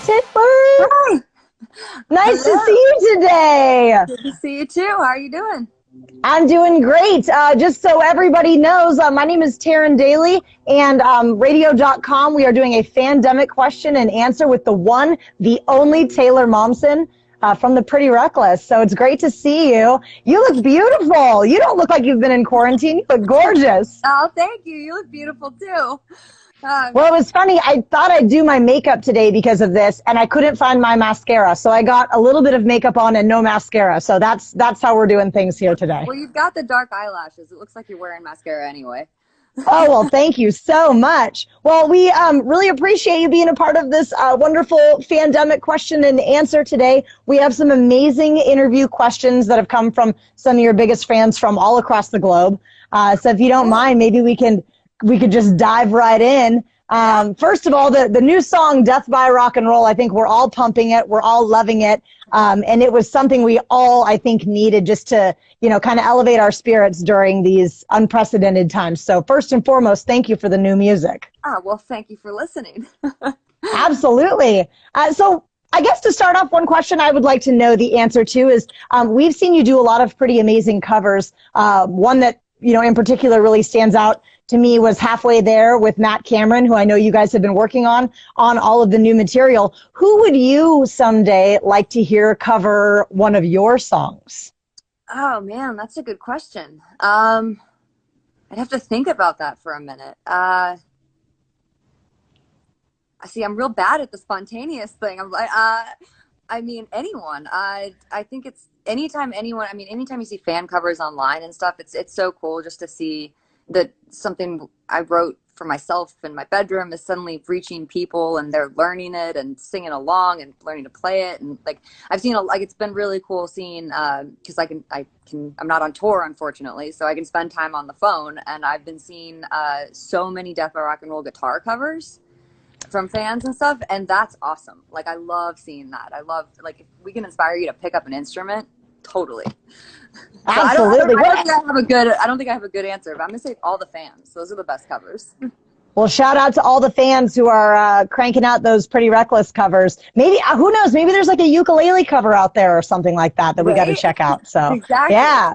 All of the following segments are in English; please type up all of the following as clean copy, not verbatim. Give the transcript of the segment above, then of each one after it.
Tickler. Hi. Nice to see Hello. you today. Good to see you too. How are you doing? I'm doing great. Just so everybody knows, my name is Taryn Daly, and radio.com, we are doing a Fandemic question and answer with the one, the only Taylor Momsen from the Pretty Reckless. So it's great to see you. You look beautiful. You don't look like you've been in quarantine. You look gorgeous. Oh, thank you. You look beautiful too. Um, Well, it was funny. I thought I'd do my makeup today because of this, and I couldn't find my mascara. So I got a little bit of makeup on and no mascara. So that's how we're doing things here today. well, you've got the dark eyelashes. It looks like you're wearing mascara anyway. Oh, well, thank you so much. Well, we really appreciate you being a part of this wonderful Fandemic question and answer today. We have some amazing interview questions that have come from some of your biggest fans from all across the globe. So if you don't mind, maybe we could just dive right in. First of all, the new song, Death by Rock and Roll, I think we're all pumping it. We're all loving it. And it was something we all, I think, needed just to, kind of elevate our spirits during these unprecedented times. So first and foremost, thank you for the new music. Well, thank you for listening. Absolutely. So I guess to start off, one question I would like to know the answer to is, we've seen you do a lot of pretty amazing covers. One that, in particular really stands out to me was Halfway There with Matt Cameron, who I know you guys have been working on all of the new material. Who would you someday like to hear cover one of your songs? Oh man, that's a good question. I'd have to think about that for a minute. See, I'm real bad at the spontaneous thing. I'm like, I mean, anyone. I think it's anytime anytime you see fan covers online and stuff, it's so cool just to see that something I wrote for myself in my bedroom is suddenly reaching people and they're learning it and singing along and learning to play it. And I've seen it's been really cool seeing, cause I'm not on tour, unfortunately, so I can spend time on the phone, and I've been seeing, so many Death by Rock and Roll guitar covers from fans and stuff. And that's awesome. I love seeing that. I love, if we can inspire you to pick up an instrument, totally. So Absolutely. I don't think I have a good answer, but I'm gonna say all the fans. Those are the best covers. Well, shout out to all the fans who are cranking out those Pretty Reckless covers. Maybe, who knows, maybe there's like a ukulele cover out there or something like that we got to check out. So, Exactly. Yeah.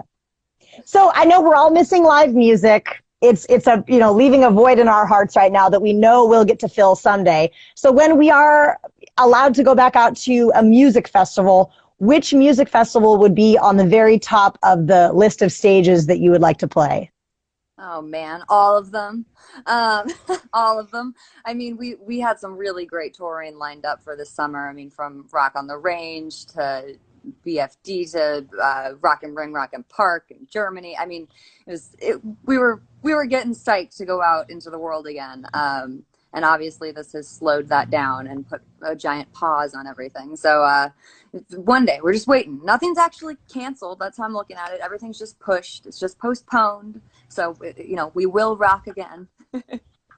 So I know we're all missing live music. It's a, leaving a void in our hearts right now that we know we'll get to fill someday. So when we are allowed to go back out to a music festival, which music festival would be on the very top of the list of stages that you would like to play? Oh man, all of them. All of them. I mean, we had some really great touring lined up for this summer. I mean, from Rock on the Range to BFD to Rock and Ring, Rock and Park in Germany. I mean, we were getting psyched to go out into the world again. And obviously this has slowed that down and put a giant pause on everything. So one day, we're just waiting. Nothing's actually canceled. That's how I'm looking at it. Everything's just pushed. It's just postponed. So, we will rock again.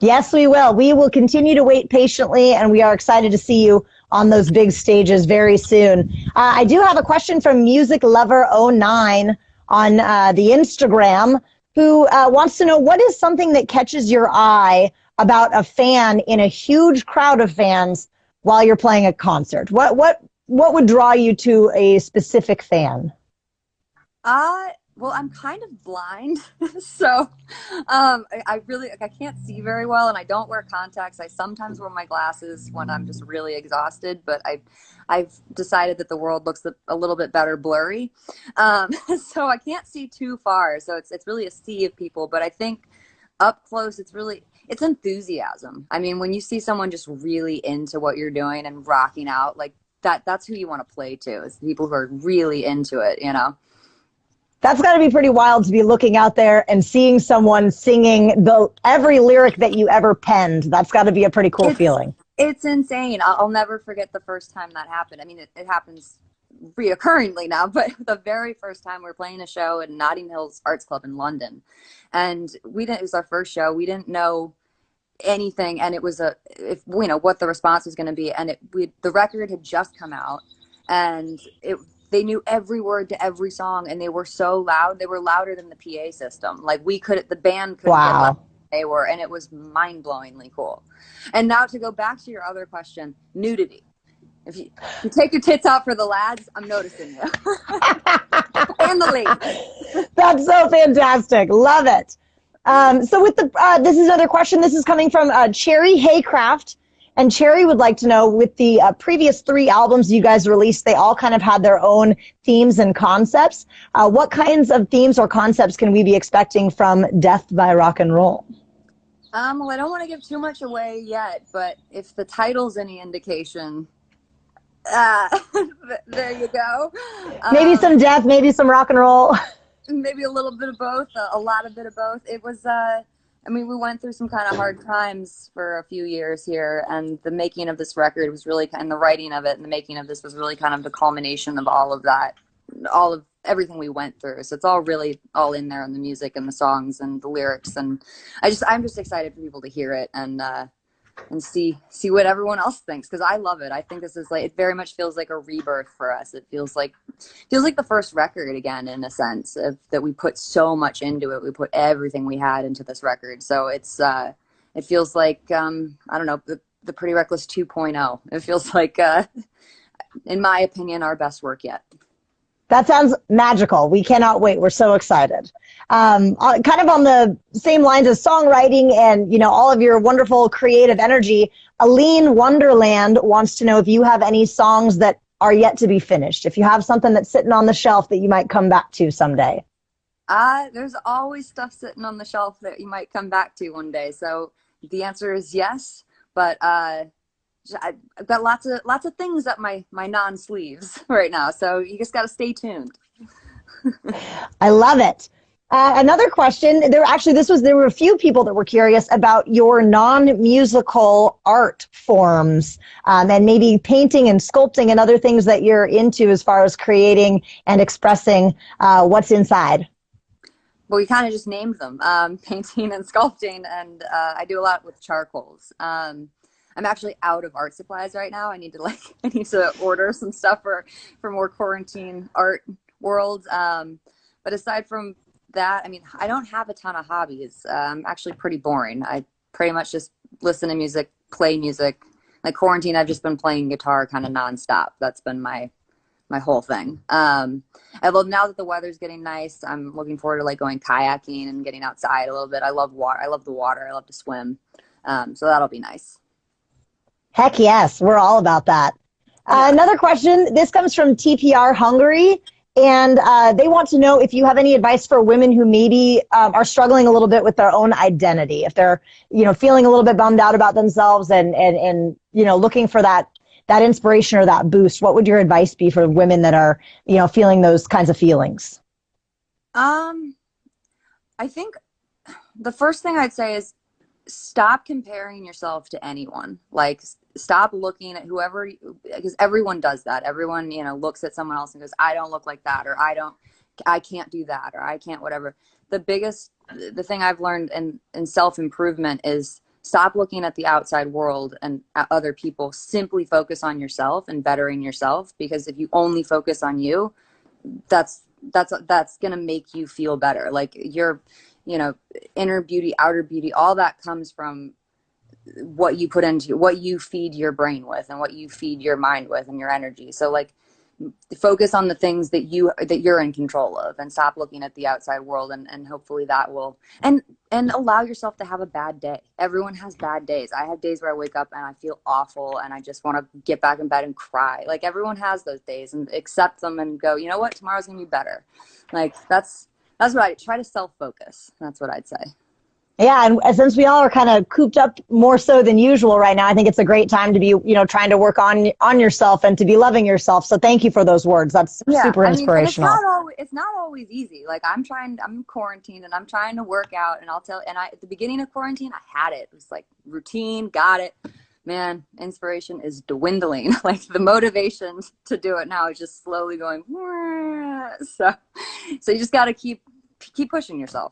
Yes, we will. We will continue to wait patiently, and we are excited to see you on those big stages very soon. I do have a question from Music Lover 09 on the Instagram, who wants to know, what is something that catches your eye about a fan in a huge crowd of fans while you're playing a concert? What would draw you to a specific fan? Well, I'm kind of blind, so I can't see very well, and I don't wear contacts. I sometimes wear my glasses when I'm just really exhausted, but I've decided that the world looks a little bit better blurry, so I can't see too far. So it's really a sea of people, but I think up close, it's enthusiasm. I mean, when you see someone just really into what you're doing and rocking out like that's who you want to play to, is people who are really into it, That's got to be pretty wild to be looking out there and seeing someone singing every lyric that you ever penned. That's got to be a pretty cool feeling. It's insane. I'll never forget the first time that happened. I mean, it happens reoccurringly now, but the very first time we were playing a show at Notting Hills Arts Club in London, and it was our first show. We didn't know anything, and it was what the response was going to be, and the record had just come out, and they knew every word to every song, and they were so loud. They were louder than the PA system. The band couldn't get loud. They were, and it was mind-blowingly cool. And now to go back to your other question, nudity. if you take your tits out for the lads, I'm noticing you. And the ladies. That's so fantastic. Love it. So with the, this is another question. This is coming from Cherry Haycraft. And Cherry would like to know, with the previous 3 albums you guys released, they all kind of had their own themes and concepts. What kinds of themes or concepts can we be expecting from Death by Rock and Roll? Well, I don't want to give too much away yet, but if the title's any indication, there you go. Maybe some death, maybe some rock and roll. Maybe a little bit of both, a lot of bit of both. It was, I mean, we went through some kind of hard times for a few years here, and the making of this record was really, and the writing of it and the making of this was really kind of the culmination of all of that, all of everything we went through. So it's all really all in there in the music and the songs and the lyrics, and I'm just excited for people to hear it and see what everyone else thinks, because I love it. I think this is like, it very much feels like a rebirth for us. It feels like the first record again, in a sense of that we put so much into it. We put everything we had into this record. So it's it feels like I don't know, the Pretty Reckless 2.0. It feels like in my opinion, our best work yet. That sounds magical. We cannot wait. We're so excited. Kind of on the same lines as songwriting and, you know, all of your wonderful creative energy, Aline Wonderland wants to know if you have any songs that are yet to be finished, if you have something that's sitting on the shelf that you might come back to someday. There's always stuff sitting on the shelf that you might come back to one day. So the answer is yes, but I've got lots of things up my non-sleeves right now, so you just got to stay tuned. I love it. Another question, there were a few people that were curious about your non-musical art forms, and maybe painting and sculpting and other things that you're into as far as creating and expressing what's inside. Well, we kind of just named them, painting and sculpting, and I do a lot with charcoals. I'm actually out of art supplies right now. I need to order some stuff for more quarantine art world. But aside from that, I mean, I don't have a ton of hobbies. I'm actually pretty boring. I pretty much just listen to music, play music. Like quarantine, I've just been playing guitar kind of nonstop. That's been my whole thing. I love, now that the weather's getting nice, I'm looking forward to like going kayaking and getting outside a little bit. I love water. I love the water. I love to swim. So that'll be nice. Heck yes, we're all about that. Another question, this comes from TPR Hungary, and they want to know if you have any advice for women who maybe are struggling a little bit with their own identity, if they're, you know, feeling a little bit bummed out about themselves and you know, looking for that inspiration or that boost. What would your advice be for women that are, you know, feeling those kinds of feelings? I think the first thing I'd say is stop comparing yourself to anyone. Like, stop looking at whoever, because everyone does that. Everyone, you know, looks at someone else and goes, I don't look like that, or I can't do that, or I can't whatever. The thing I've learned in self-improvement is stop looking at the outside world and at other people. Simply focus on yourself and bettering yourself, because if you only focus on you, that's going to make you feel better. Like, your, you know, inner beauty, outer beauty, all that comes from what you put into, what you feed your brain with and what you feed your mind with and your energy. So like, focus on the things that you're in control of, and stop looking at the outside world, and hopefully that will, and allow yourself to have a bad day. Everyone has bad days. I have days where I wake up and I feel awful and I just want to get back in bed and cry. Like, everyone has those days, and accept them and go, you know what, tomorrow's gonna be better. Like, that's what I try to self-focus. That's what I'd say. Yeah, and since we all are kind of cooped up more so than usual right now, I think it's a great time to be, you know, trying to work on yourself and to be loving yourself. So thank you for those words. That's super inspirational. It's not always easy. Like, I'm quarantined and I'm trying to work out, and at the beginning of quarantine, I had it. It was like routine, got it. Man, inspiration is dwindling. Like, the motivation to do it now is just slowly going. So you just got to keep pushing yourself.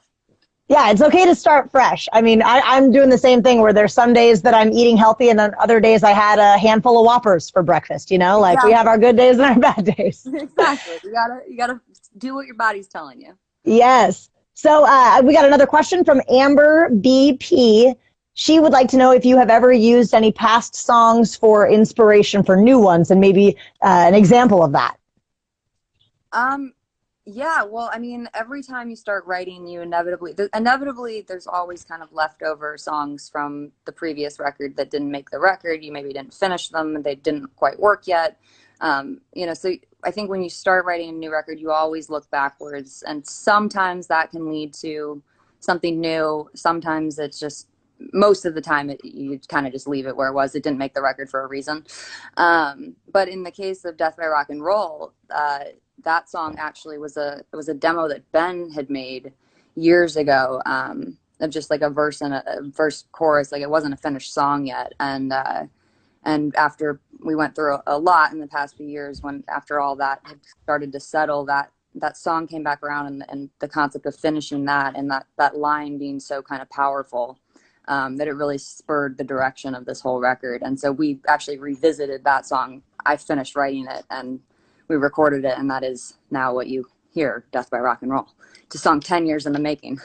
Yeah, it's okay to start fresh. I mean, I'm doing the same thing, where there's some days that I'm eating healthy and then other days I had a handful of Whoppers for breakfast, you know? Like, exactly. We have our good days and our bad days. Exactly. You gotta do what your body's telling you. Yes. So we got another question from Amber BP. she would like to know if you have ever used any past songs for inspiration for new ones, and maybe an example of that. Yeah, well, I mean, every time you start writing, you inevitably there's always kind of leftover songs from the previous record that didn't make the record. You maybe didn't finish them, they didn't quite work yet. So I think when you start writing a new record, you always look backwards, and sometimes that can lead to something new. Sometimes it's just, most of the time, you kind of just leave it where it was. It didn't make the record for a reason. But in the case of Death by Rock and Roll, that song actually was a demo that Ben had made years ago, of just like a verse and a verse chorus. Like, it wasn't a finished song yet, and after we went through a lot in the past few years, when after all that had started to settle, that song came back around, and the concept of finishing that, and that line being so kind of powerful, that it really spurred the direction of this whole record. And so we actually revisited that song. I finished writing it, and we recorded it, and that is now what you hear, Death by Rock and Roll. It's a song 10 years in the making.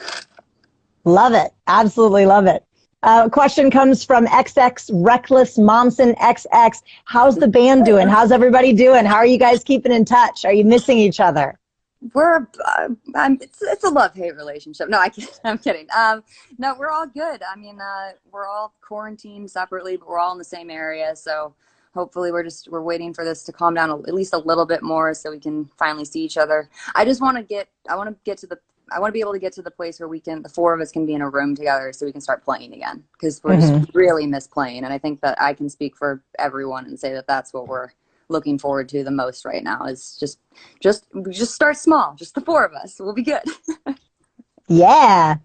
Love it. Absolutely love it. Question comes from XX Reckless Momsen XX. How's the band doing? How's everybody doing? How are you guys keeping in touch? Are you missing each other? It's a love-hate relationship. No, I'm kidding. No, we're all good. I mean, we're all quarantined separately, but we're all in the same area. So hopefully we're waiting for this to calm down at least a little bit more so we can finally see each other. I want to be able to get to the place where the four of us can be in a room together so we can start playing again, because we're just really miss playing. And I think that I can speak for everyone and say that that's what we're looking forward to the most right now, is just start small, just the four of us. We'll be good. Yeah.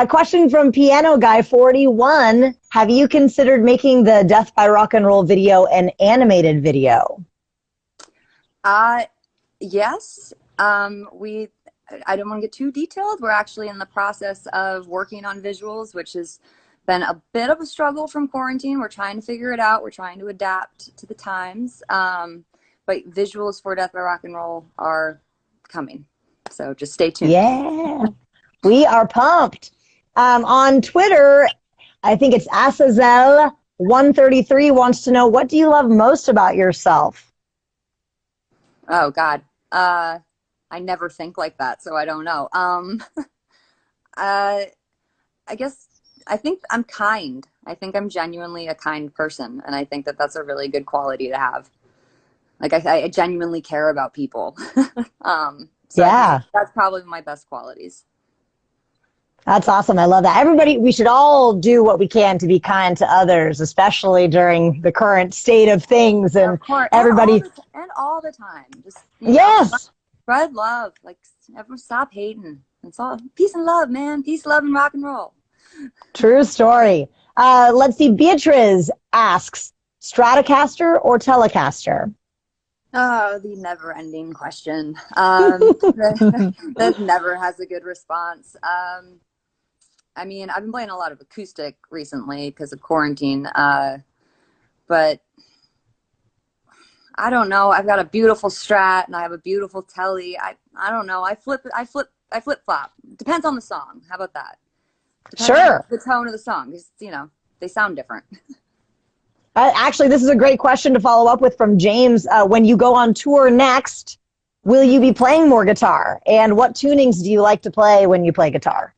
Question from Piano Guy 41. Have you considered making the Death by Rock and Roll video an animated video? Yes. I don't want to get too detailed. We're actually in the process of working on visuals, which has been a bit of a struggle from quarantine. We're trying to figure it out. We're trying to adapt to the times. But visuals for Death by Rock and Roll are coming. So just stay tuned. Yeah. We are pumped. On Twitter, I think it's Asazel133 wants to know, what do you love most about yourself? Oh, God. I never think like that, so I don't know. I think I'm kind. I think I'm genuinely a kind person, and I think that that's a really good quality to have. Like, I genuinely care about people. Yeah. That's probably my best qualities. That's awesome. I love that. Everybody, we should all do what we can to be kind to others, especially during the current state of things. And of course, everybody. And all the time. Just, yes. Spread love. Like, everyone stop hating. It's all peace and love, man. Peace, love, and rock and roll. True story. Let's see. Beatrice asks, Stratocaster or Telecaster? Oh, the never-ending question. That never has a good response. I mean, I've been playing a lot of acoustic recently because of quarantine, but I don't know. I've got a beautiful Strat and I have a beautiful Telly. I don't know. I flip flop. Depends on the song. How about that? Depends sure. on the tone of the song. Because, they sound different. Actually, this is a great question to follow up with from James. When you go on tour next, will you be playing more guitar? And what tunings do you like to play when you play guitar?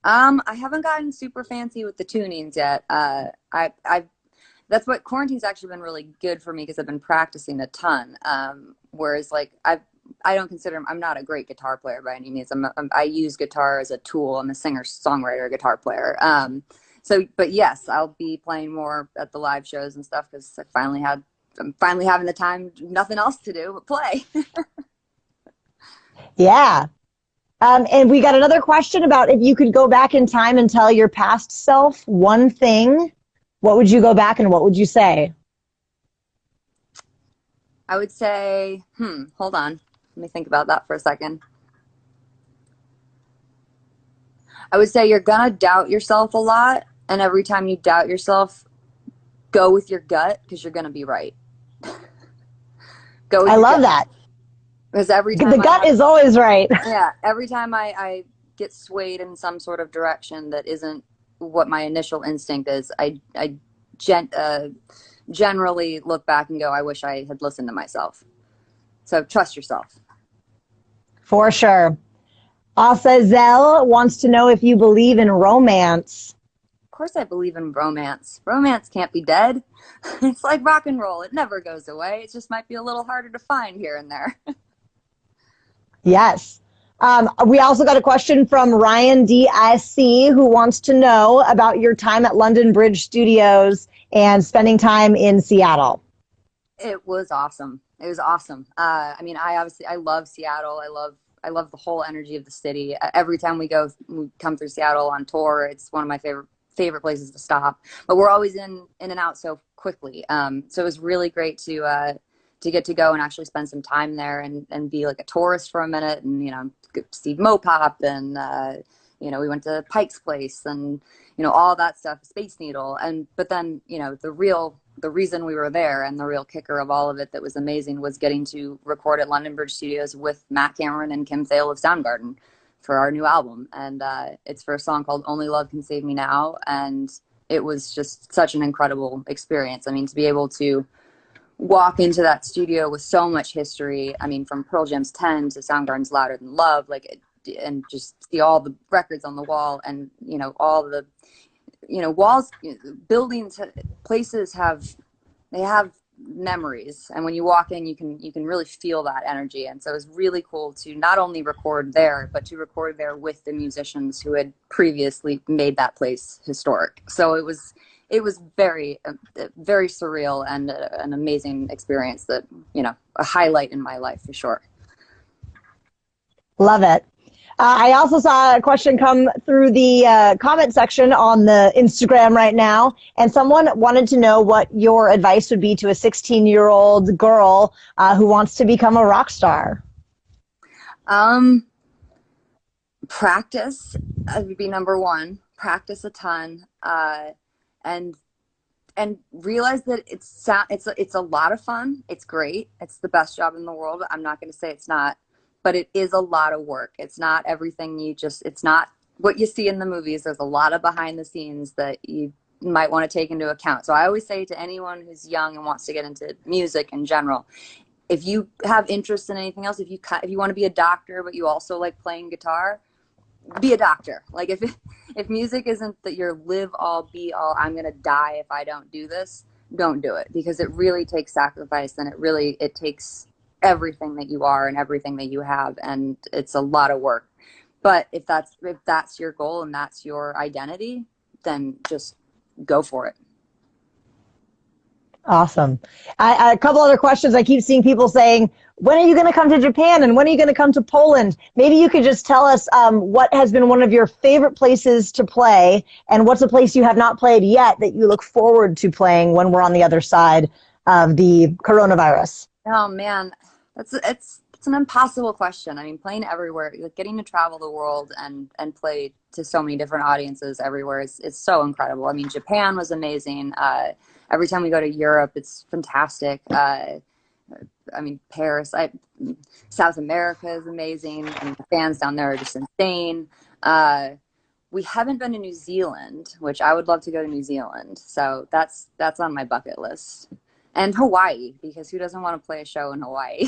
I haven't gotten super fancy with the tunings yet. That's what quarantine's actually been really good for me, because I've been practicing a ton. Whereas, like, I'm not a great guitar player by any means. I use guitar as a tool. I'm a singer-songwriter, guitar player. But yes, I'll be playing more at the live shows and stuff, because I'm finally having the time, nothing else to do but play. Yeah. And we got another question about, if you could go back in time and tell your past self one thing, what would you go back and what would you say? I would say, hold on. Let me think about that for a second. I would say you're going to doubt yourself a lot. And every time you doubt yourself, go with your gut, because you're going to be right. I love that. Because every time the gut is always right. Yeah. Every time I get swayed in some sort of direction that isn't what my initial instinct is, I generally look back and go, I wish I had listened to myself. So trust yourself. For sure. Asazel wants to know if you believe in romance. Of course, I believe in romance. Romance can't be dead. It's like rock and roll. It never goes away. It just might be a little harder to find here and there. Yes. We also got a question from Ryan DIC who wants to know about your time at London Bridge Studios and spending time in Seattle. It was awesome. It was awesome. I mean, I love Seattle. I love the whole energy of the city. Every time we come through Seattle on tour, it's one of my favorite places to stop. But we're always in and out so quickly. So it was really great to get to go and actually spend some time there and be like a tourist for a minute and, see Mopop and, we went to Pike's Place and, all that stuff, Space Needle. But then, the reason we were there and the real kicker of all of it that was amazing was getting to record at London Bridge Studios with Matt Cameron and Kim Thale of Soundgarden for our new album. And it's for a song called Only Love Can Save Me Now. And it was just such an incredible experience. I mean, to be able to walk into that studio with so much history. I mean, from Pearl Jam's 10 to Soundgarden's Louder Than Love, and just see all the records on the wall and, all the, walls, buildings, places have memories. And when you walk in, you can really feel that energy. And so it was really cool to not only record there, but to record there with the musicians who had previously made that place historic. So it was very, very surreal and an amazing experience that, a highlight in my life for sure. Love it. I also saw a question come through the comment section on the Instagram right now, and someone wanted to know what your advice would be to a 16-year-old girl who wants to become a rock star. Practice would be number one. Practice a ton. And realize that it's a lot of fun. It's great. It's the best job in the world. I'm not going to say it's not, but it is a lot of work. It's not everything it's not what you see in the movies. There's a lot of behind the scenes that you might want to take into account. So I always say to anyone who's young and wants to get into music in general, if you have interest in anything else, if you want to be a doctor, but you also like playing guitar, be a doctor. Like if music isn't that your live all be all, I'm gonna die if I don't do this, don't do it, because it really takes sacrifice and it takes everything that you are and everything that you have, and it's a lot of work. But if that's your goal and that's your identity, then just go for it. Awesome. A couple other questions. I keep seeing people saying, when are you going to come to Japan and when are you going to come to Poland? Maybe you could just tell us what has been one of your favorite places to play and what's a place you have not played yet that you look forward to playing when we're on the other side of the coronavirus. Oh man, it's an impossible question. I mean, playing everywhere, like getting to travel the world and play to so many different audiences everywhere is so incredible. I mean, Japan was amazing. Every time we go to Europe, it's fantastic. I mean, Paris, South America is amazing. I mean, the fans down there are just insane. We haven't been to New Zealand, which I would love to go to New Zealand. So that's on my bucket list. And Hawaii, because who doesn't want to play a show in Hawaii?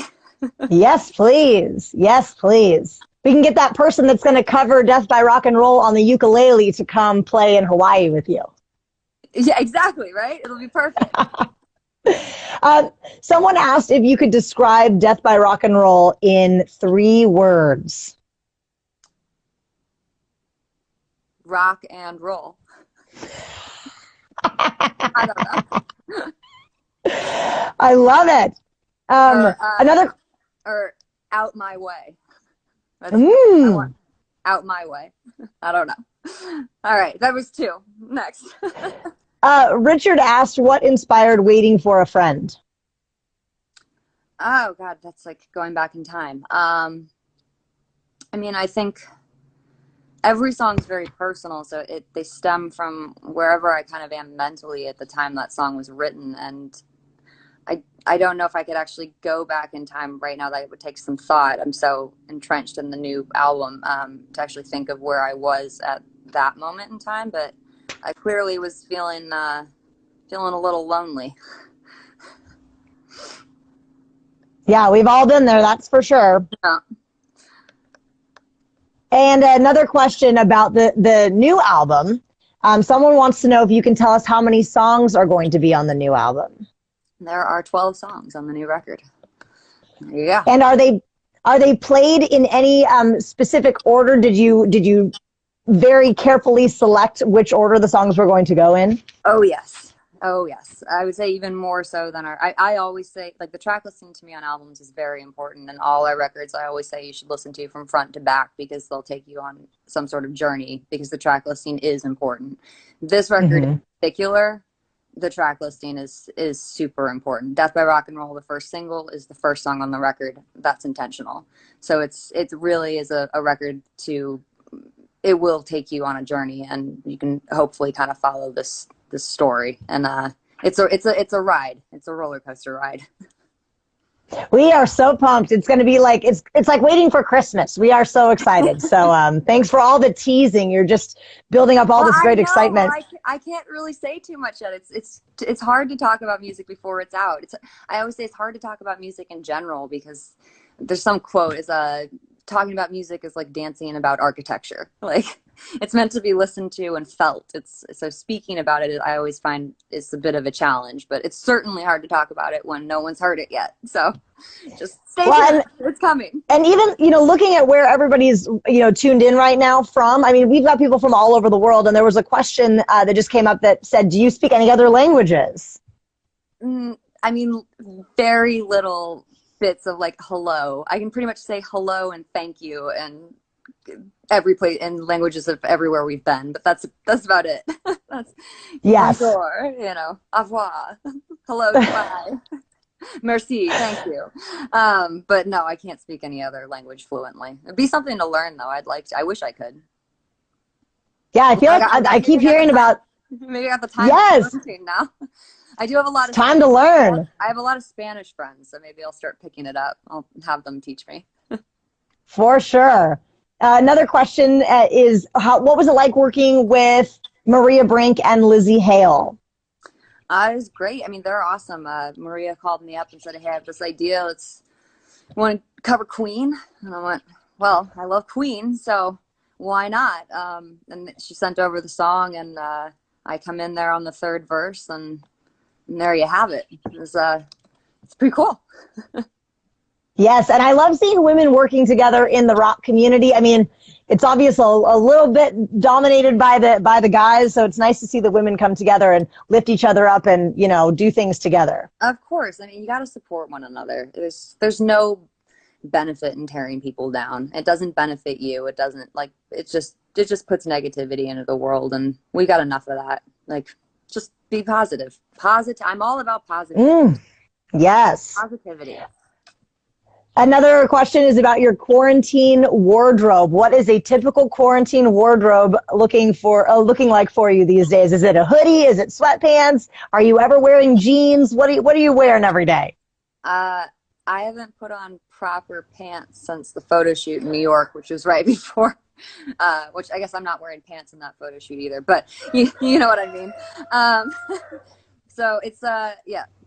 Yes, please. Yes, please. We can get that person that's going to cover Death by Rock and Roll on the ukulele to come play in Hawaii with you. Yeah, exactly, right? It'll be perfect. Someone asked if you could describe Death by Rock and Roll in 3 words. Rock and roll. I don't know. I love it. Or out my way. Out my way. I don't know. All right, that was 2. Next. Richard asked, what inspired Waiting for a Friend? Oh, God, that's like going back in time. I mean, I think every song's very personal, so they stem from wherever I kind of am mentally at the time that song was written. And I don't know if I could actually go back in time right now. That would take some thought. I'm so entrenched in the new album to actually think of where I was at that moment in time. But I clearly was feeling a little lonely. Yeah, we've all been there, that's for sure. Yeah. And another question about the new album. Someone wants to know if you can tell us how many songs are going to be on the new album. There are 12 songs on the new record. Yeah. And are they played in any specific order? Did you very carefully select which order the songs were going to go in? Oh yes. Oh yes. I would say even more so than I always say, like, the track listing to me on albums is very important, and all our records I always say you should listen to from front to back because they'll take you on some sort of journey, because the track listing is important. This record in particular, the track listing is super important. Death by Rock and Roll, the first single, is the first song on the record. That's intentional. So it really is a record to, it will take you on a journey, and you can hopefully kind of follow this story. And it's a ride. It's a roller coaster ride. We are so pumped. It's going to be like it's like waiting for Christmas. We are so excited. So thanks for all the teasing. You're just building up all this great excitement. I can't really say too much yet. It's hard to talk about music before it's out. I always say it's hard to talk about music in general because there's some quote is talking about music is like dancing about architecture. Like, it's meant to be listened to and felt. So speaking about it, I always find is a bit of a challenge, but it's certainly hard to talk about it when no one's heard it yet. So just stay tuned. It's coming. And even, looking at where everybody's, tuned in right now from, I mean, we've got people from all over the world, and there was a question that just came up that said, do you speak any other languages? I mean, very little bits of like hello. I can pretty much say hello and thank you and every place in languages of everywhere we've been, but that's about it. That's yes. Bonjour, au revoir, hello, goodbye, merci, thank you. But no, I can't speak any other language fluently. It'd be something to learn though. I wish I could. Yeah, I feel like I keep hearing about. Maybe I got the time. Yes. Now. I do have a lot of time to learn. I have a lot of Spanish friends, so maybe I'll start picking it up. I'll have them teach me. For sure. Another question is, what was it like working with Maria Brink and Lizzie Hale? It was great. I mean, they're awesome. Maria called me up and said, hey, I have this idea. Want to cover Queen? And I went, well, I love Queen, so why not? And she sent over the song, and I come in there on the third verse, and there you have it. It's pretty cool. Yes, and I love seeing women working together in the rock community. I mean, it's obviously a little bit dominated by the guys, so it's nice to see the women come together and lift each other up and, do things together. Of course. I mean, you got to support one another. There's no benefit in tearing people down. It doesn't benefit you. It doesn't, like, it just puts negativity into the world, and we got enough of that. Like, just be positive. I'm all about positivity. Yes. Positivity. Another question is about your quarantine wardrobe. What is a typical quarantine wardrobe looking like for you these days? Is it a hoodie? Is it sweatpants? Are you ever wearing jeans? What are you wearing every day? I haven't put on proper pants since the photo shoot in New York, which was right before. Which I guess I'm not wearing pants in that photo shoot either, but you know what I mean. So it's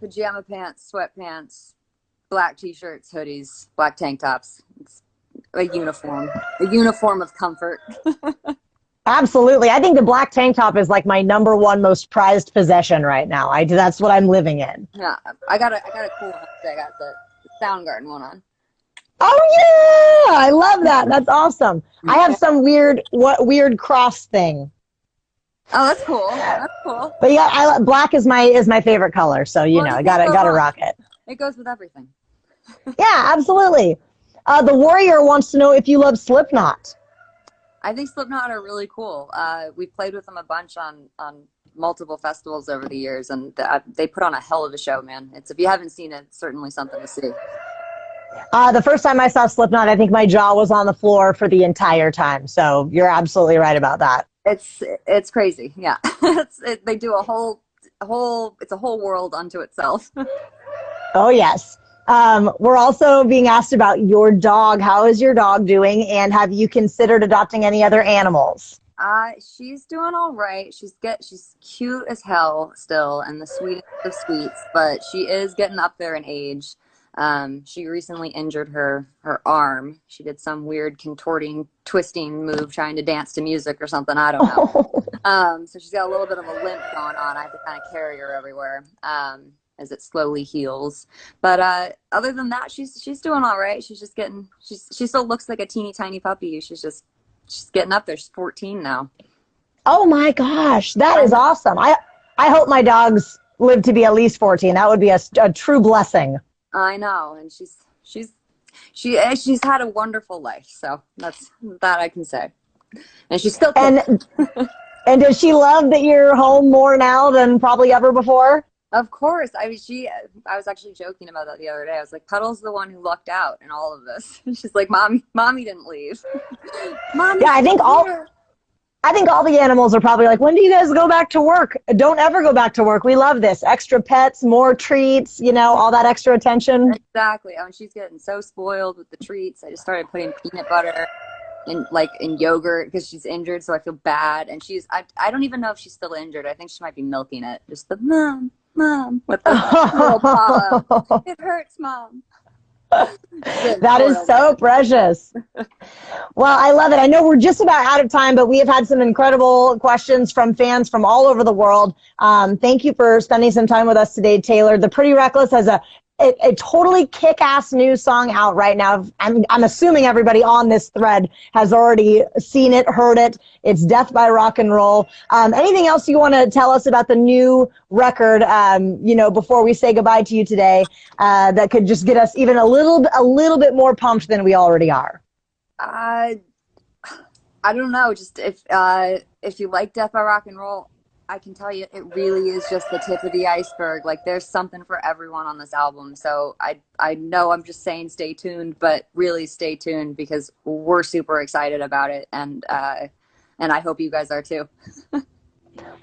pajama pants, sweatpants, black t-shirts, hoodies, black tank tops. It's a uniform of comfort. Absolutely. I think the black tank top is like my number one most prized possession right now. That's what I'm living in. Yeah, I got a cool one. I got the Soundgarden one on. Oh yeah, I love that. That's awesome. I have some weird cross thing. Oh, that's cool. That's cool. But yeah, black is my favorite color, so I gotta rock it. It goes with everything. Yeah, absolutely. The Warrior wants to know if you love Slipknot. I think Slipknot are really cool. We've played with them a bunch on multiple festivals over the years, and they put on a hell of a show, man. If you haven't seen it, it's certainly something to see. The first time I saw Slipknot, I think my jaw was on the floor for the entire time. So you're absolutely right about that. It's crazy. Yeah. They do it's a whole world unto itself. Oh, yes. We're also being asked about your dog. How is your dog doing? And have you considered adopting any other animals? She's doing all right. She's cute as hell still, and the sweetest of sweets, but she is getting up there in age. She recently injured her arm. She did some weird contorting, twisting move trying to dance to music or something. I don't know. So she's got a little bit of a limp going on. I have to kind of carry her everywhere as it slowly heals. But other than that, she's doing all right. She still looks like a teeny tiny puppy. She's getting up there. She's 14 now. Oh my gosh, that is awesome. I hope my dogs live to be at least 14. That would be a true blessing. I know, and she's had a wonderful life, so that I can say. And she's still cute. And does she love that you're home more now than probably ever before? Of course. I was actually joking about that the other day. I was like, Puddle's the one who lucked out in all of this. She's like, mommy didn't leave. Mommy, yeah, I think all the animals are probably like, when do you guys go back to work? Don't ever go back to work. We love this. Extra pets, more treats, all that extra attention. Exactly. Oh, and she's getting so spoiled with the treats. I just started putting peanut butter in yogurt because she's injured, so I feel bad. And I don't even know if she's still injured. I think she might be milking it. Just the mom with the little paw. It hurts, Mom. That is so precious. Well, I love it. I know we're just about out of time, but we have had some incredible questions from fans from all over the world. Thank you for spending some time with us today, Taylor. The Pretty Reckless has a totally kick-ass new song out right now. I'm assuming everybody on this thread has already seen it, heard it. It's Death by Rock and Roll. Anything else you want to tell us about the new record, before we say goodbye to you today, that could just get us even a little bit more pumped than we already are? I don't know. Just if you like Death by Rock and Roll, I can tell you it really is just the tip of the iceberg. Like, there's something for everyone on this album. So I know I'm just saying stay tuned, but really stay tuned because we're super excited about it. And I hope you guys are too.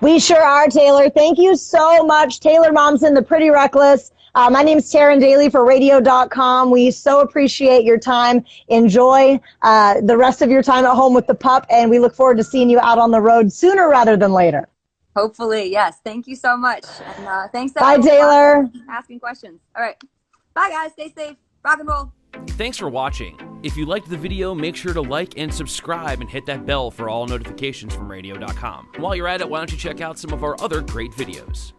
We sure are, Taylor. Thank you so much. Taylor Momsen, The Pretty Reckless. My name is Taryn Daly for radio.com. We so appreciate your time. Enjoy the rest of your time at home with the pup, and we look forward to seeing you out on the road sooner rather than later. Hopefully, yes. Thank you so much. And thanks Bye, Taylor. For asking questions. All right. Bye, guys. Stay safe. Rock and roll. Thanks for watching. If you liked the video, make sure to like and subscribe and hit that bell for all notifications from radio.com. While you're at it, why don't you check out some of our other great videos.